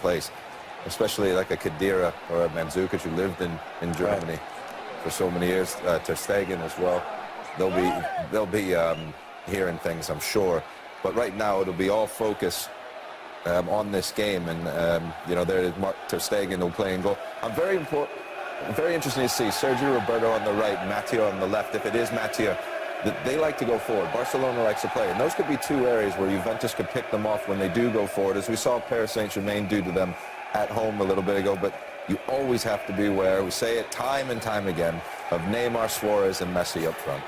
place, especially like a Khedira or a Mandzukic who lived in Germany for so many years, Ter Stegen as well. They'll be hearing things, I'm sure. But right now it'll be all focus on this game, and you know, there is Ter Stegen who'll play and goal. Very interesting to see Sergio Roberto on the right, Matteo on the left. If it is Matteo, they like to go forward. Barcelona likes to play, and those could be two areas where Juventus could pick them off when they do go forward, as we saw Paris Saint-Germain do to them at home a little bit ago. But you always have to be aware, we say it time and time again, of Neymar, Suarez, and Messi up front.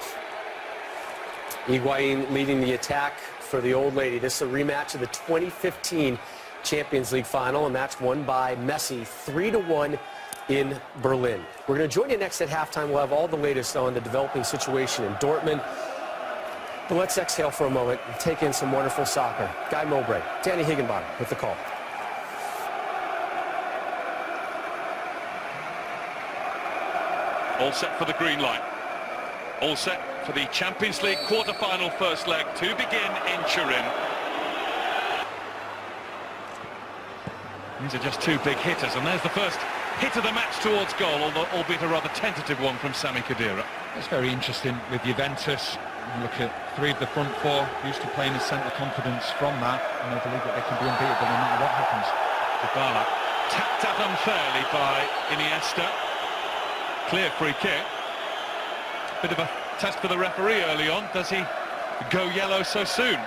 Higuain leading the attack for the old lady. This is a rematch of the 2015 Champions League final, a match won by Messi 3-1 in Berlin. We're going to join you next at halftime. We'll have all the latest on the developing situation in Dortmund. But let's exhale for a moment and take in some wonderful soccer. Guy Mowbray, Danny Higginbottom with the call. All set for the green light. All set for the Champions League quarter-final first leg to begin in Turin. These are just two big hitters, and there's the first hit of the match towards goal, albeit a rather tentative one from Sami Khedira. It's very interesting with Juventus. You look at three of the front four used to playing with centre confidence from that, and they believe that they can be unbeatable no matter what happens. Dibala tapped at unfairly by Iniesta. Clear free kick. Bit of a test for the referee early on. Does he go yellow so soon?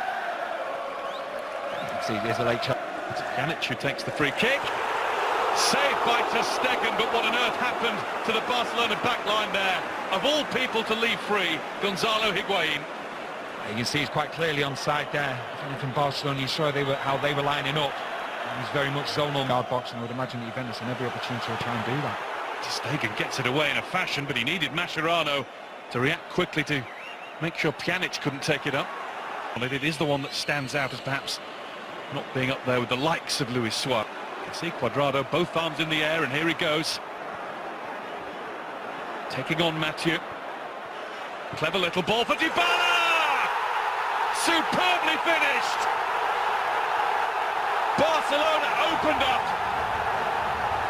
See, there's a late shot. It's Pjanic who takes the free kick. Saved by Ter Stegen, but what on earth happened to the Barcelona backline there? Of all people to leave free, Gonzalo Higuain. You can see he's quite clearly onside there. From Barcelona, you saw how they were lining up. He's very much zonal guard box, and I would imagine that Juventus had every opportunity to try and do that. Ter Stegen gets it away in a fashion, but he needed Mascherano to react quickly to make sure Pjanic couldn't take it up. Well, it is the one that stands out as perhaps not being up there with the likes of Luis Suarez. You can see Cuadrado, both arms in the air, and here he goes. Taking on Mathieu. Clever little ball for Dibala! Superbly finished! Barcelona opened up.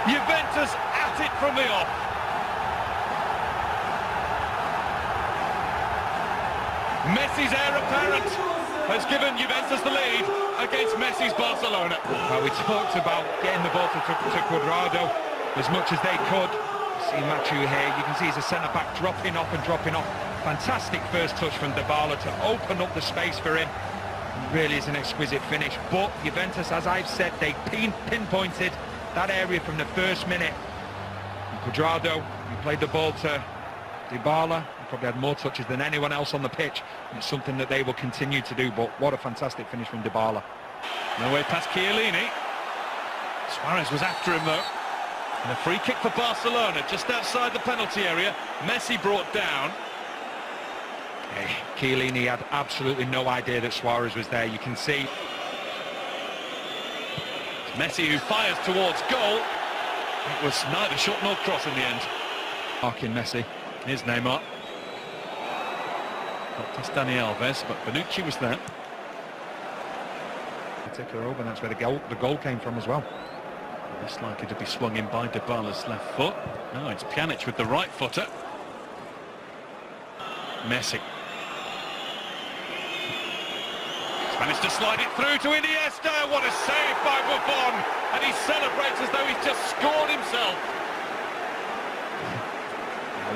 Juventus at it from the off. Messi's heir apparent has given Juventus the lead against Messi's Barcelona. Well, we talked about getting the ball to Cuadrado as much as they could. See Mathieu here, you can see he's a centre-back dropping off and dropping off. Fantastic first touch from Dybala to open up the space for him. It really is an exquisite finish. But Juventus, as I've said, they pinpointed that area from the first minute. And Cuadrado, he played the ball to Dybala. He probably had more touches than anyone else on the pitch. And it's something that they will continue to do. But what a fantastic finish from Dybala. No way past Kyielini. Suarez was after him though. And a free kick for Barcelona just outside the penalty area. Messi brought down. Kyielini had absolutely no idea that Suarez was there. You can see Messi who fires towards goal. It was neither shot nor cross in the end. Marking Messi. Here's Neymar. Not just Dani Alves, but Bonucci was there. Particular over, that's where the goal came from as well. Less likely to be swung in by Dybala's left foot. No, it's Pjanic with the right footer. Messi. He's managed to slide it through to Iniesta. What a save by Buffon! And he celebrates as though he's just scored himself.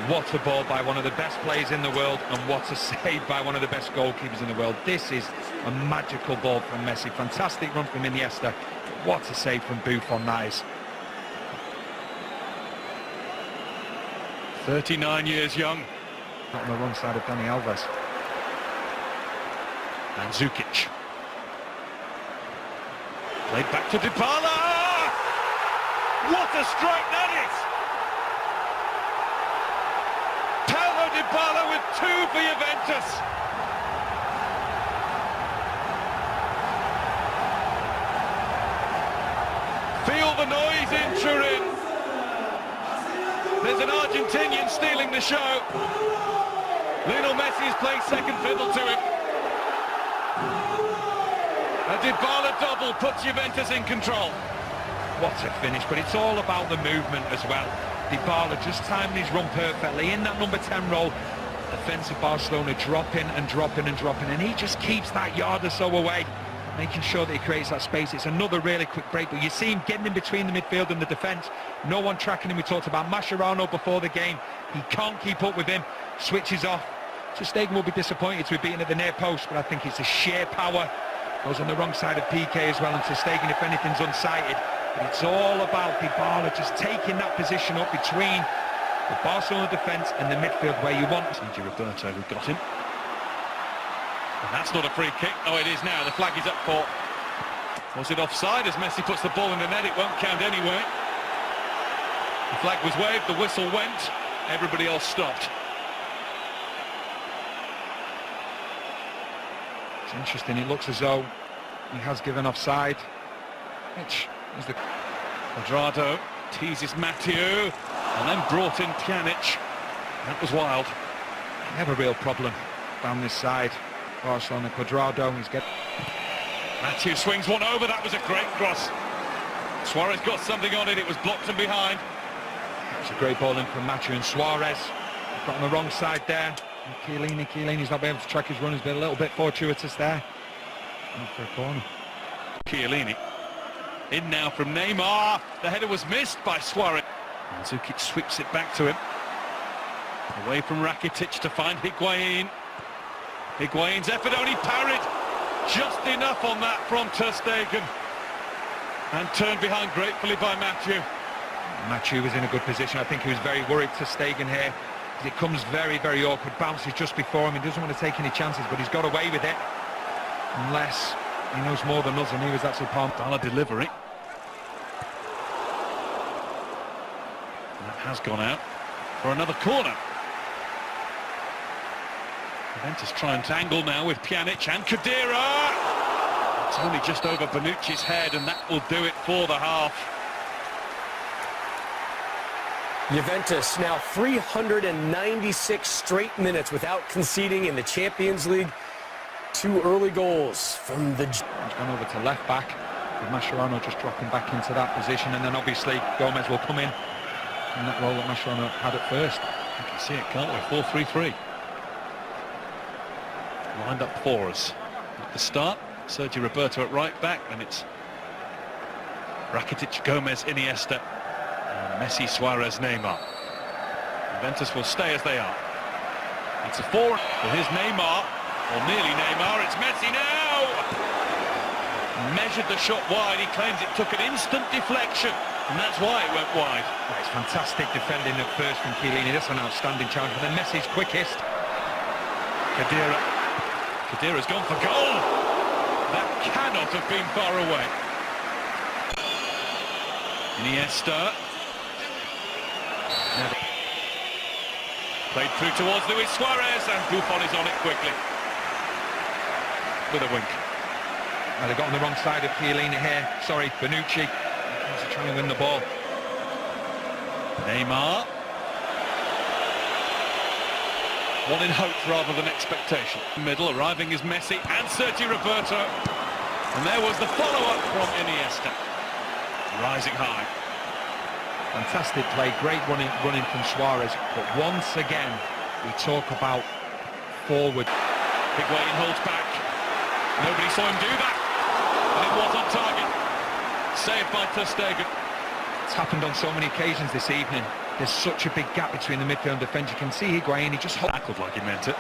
What a ball by one of the best players in the world, and what a save by one of the best goalkeepers in the world. This is a magical ball from Messi. Fantastic run from Iniesta. What a save from Buffon that is. 39 years young. Not on the wrong side of Dani Alves. Mandzukic. Played back to Dybala. What a strike that is! Paulo Dibala with two for Juventus. Feel the noise in Turin. There's an Argentinian stealing the show. Lionel Messi is playing second fiddle to him. A Dybala double puts Juventus in control. What a finish, but it's all about the movement as well. Dibala just timing his run perfectly in that number 10 role. Defence of Barcelona dropping and dropping and dropping, and he just keeps that yard or so away, making sure that he creates that space. It's another really quick break, but you see him getting in between the midfield and the defence. No one tracking him. We talked about Mascherano before the game. He can't keep up with him, switches off. Ter Stegen will be disappointed to be beaten at the near post, but I think it's a sheer power. Goes on the wrong side of PK as well, and Ter Stegen, if anything's, unsighted. But it's all about Dybala just taking that position up between the Barcelona defence and the midfield where you want. Roberto who got him. And that's not a free kick. Oh, it is now. The flag is up for... Was it offside? As Messi puts the ball in the net, it won't count anyway. The flag was waved, the whistle went. Everybody else stopped. It's interesting. It looks as though he has given offside. Which is the... Cuadrado teases Mathieu and then brought in Pjanic. That was wild. They have a real problem down this side. Barcelona, Cuadrado, he's getting... Mathieu swings one over, that was a great cross. Suarez got something on it, it was blocked from behind. It's a great ball in from Mathieu and Suarez. Got on the wrong side there. And Chiellini's not been able to track his run, he's been a little bit fortuitous there. Not for a corner. Chiellini. In now from Neymar. The header was missed by Suarez. Mandzukic sweeps it back to him. Away from Rakitic to find Higuain. Higuain's effort only parried. Just enough on that from Ter Stegen. And turned behind gratefully by Mathieu. Mathieu was in a good position. I think he was very worried, Ter Stegen here. It comes very, very awkward. Bounces just before him. He doesn't want to take any chances, but he's got away with it. Unless he knows more than us, and he was actually palm. Dybala delivery. And that has gone out for another corner. Juventus try and tangle now with Pjanic and Khedira. It's only just over Bonucci's head, and that will do it for the half. Juventus now 396 straight minutes without conceding in the Champions League. 2 early goals from the... He's gone over to left back, with Mascherano just dropping back into that position, and then obviously Gomez will come in that role that Mascherano had at first. You can see it, can't we? 4-3-3. Lined up for us. At the start, Sergio Roberto at right back, and it's Rakitic, Gomez, Iniesta, and Messi, Suarez, Neymar. Juventus will stay as they are. It's a 4. Well, here's Neymar, or nearly Neymar. It's Messi now! Measured the shot wide. He claims it took an instant deflection, and that's why it went wide. Well, it's fantastic defending at first from Chiellini. That's an outstanding challenge, but then Messi's quickest. Khedira's gone for goal. That cannot have been far away. Iniesta. Played through towards Luis Suarez, and Buffon is on it quickly. With a wink. Well, they got on the wrong side of Chiellini here. Sorry, Bonucci. He's trying to win the ball. Neymar. One in hope rather than expectation. Middle, arriving is Messi and Sergio Roberto. And there was the follow-up from Iniesta. Rising high. Fantastic play, great running from Suarez. But once again, we talk about forward. Higuain holds back. Nobody saw him do that. And it was on target. Saved by Ter Stegen. It's happened on so many occasions this evening. There's such a big gap between the midfield and defence. You can see Higuain, he just tackled like he meant it.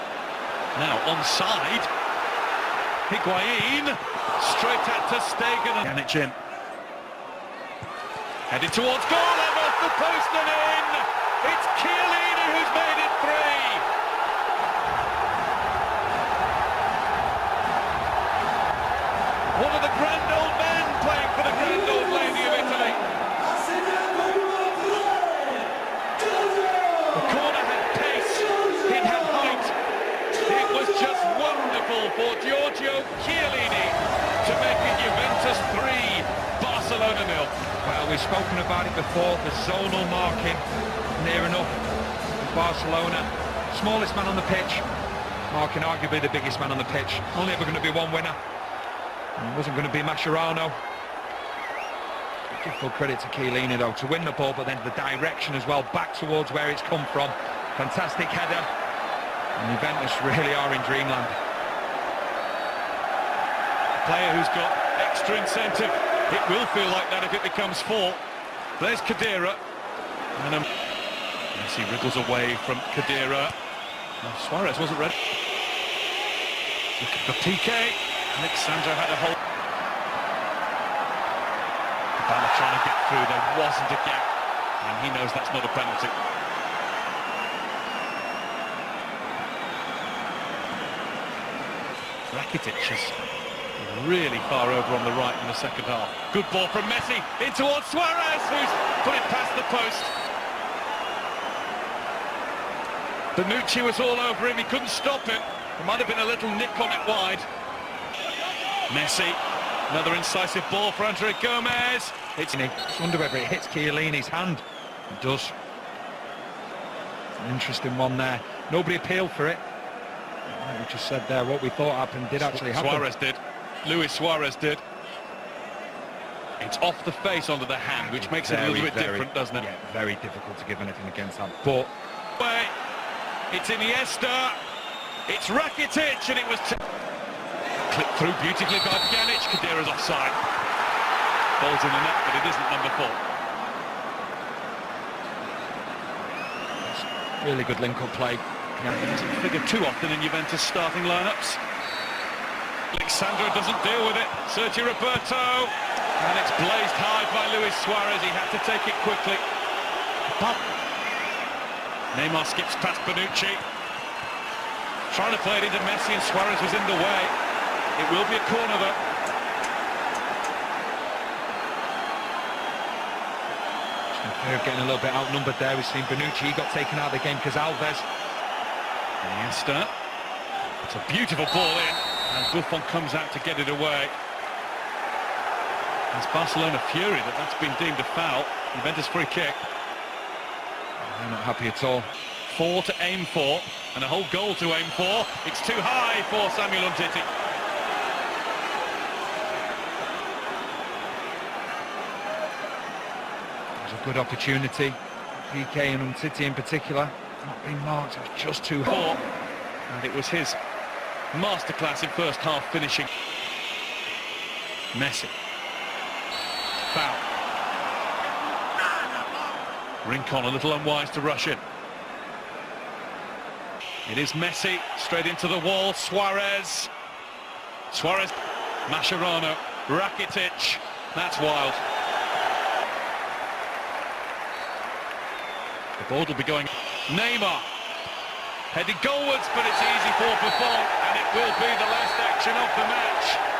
Now onside. Higuain straight at Ter Stegen. Pjanic in. Headed towards goal and off the post and in. It's Chiellini who's made it 3. One of the grand old men playing for the grand old lady of Italy. The corner had pace, it had height. It was just wonderful for Giorgio Kьеллини to make it Juventus 3, Barcelona 0. Well, we've spoken about it before, the zonal marking near enough for Barcelona. Smallest man on the pitch, marking arguably the biggest man on the pitch. Only ever going to be one winner. It wasn't going to be Mascherano. Give full credit to Kьеллини though, to win the ball, but then the direction as well, back towards where it's come from. Fantastic header. And Juventus really are in dreamland. Player who's got extra incentive. It will feel like that if it becomes 4. There's Khedira. And Messi wriggles away from Khedira. Suarez wasn't ready. Look at the PK. Alexandro had a hold. Dibala trying to get through. There wasn't a gap. And he knows that's not a penalty. Rakitic is really far over on the right in the second half. Good ball from Messi in towards Suarez, who's put it past the post. Bonucci was all over him, he couldn't stop it. There might have been a little nick on it wide. Messi, another incisive ball for Andre Gomez. I wonder whether it hits Chiellini's hand. It does. An interesting one there. Nobody appealed for it. Like we just said there, what we thought happened did actually happen. Suarez did. Luis Suarez did. It's off the face onto the hand, which makes it a little bit different, doesn't it? Yeah, very difficult to give anything against that. But it's Iniesta, it's Rakitic, and it was clipped through beautifully by Pjanic. Khedira's offside. Ball's in the net, but it isn't number 4. really good link-up play. It doesn't figure too often in Juventus starting lineups. Alexandro doesn't deal with it. Sergio Roberto, and it's blazed high by Luis Suarez. He had to take it quickly. Neymar skips past Bonucci, trying to play it into Messi, and Suarez was in the way. It will be a corner though. Getting a little bit outnumbered there. We've seen Bonucci, he got taken out of the game because Alves. Iniesta. It's a beautiful ball in, and Buffon comes out to get it away. It's Barcelona fury that that's been deemed a foul. Juventus free kick. They're not happy at all. 4 to aim for, and a whole goal to aim for. It's too high for Samuel Umtiti. Good opportunity. PK and Umtiti in particular not being marked. It was just too hot. And it was his masterclass in first half finishing. Messi. Foul. Rincon a little unwise to rush in. It is Messi straight into the wall. Suarez. Mascherano. Rakitic. That's wild. The ball will be going. Neymar heading goalwards, but it's easy for Buffon, and it will be the last action of the match.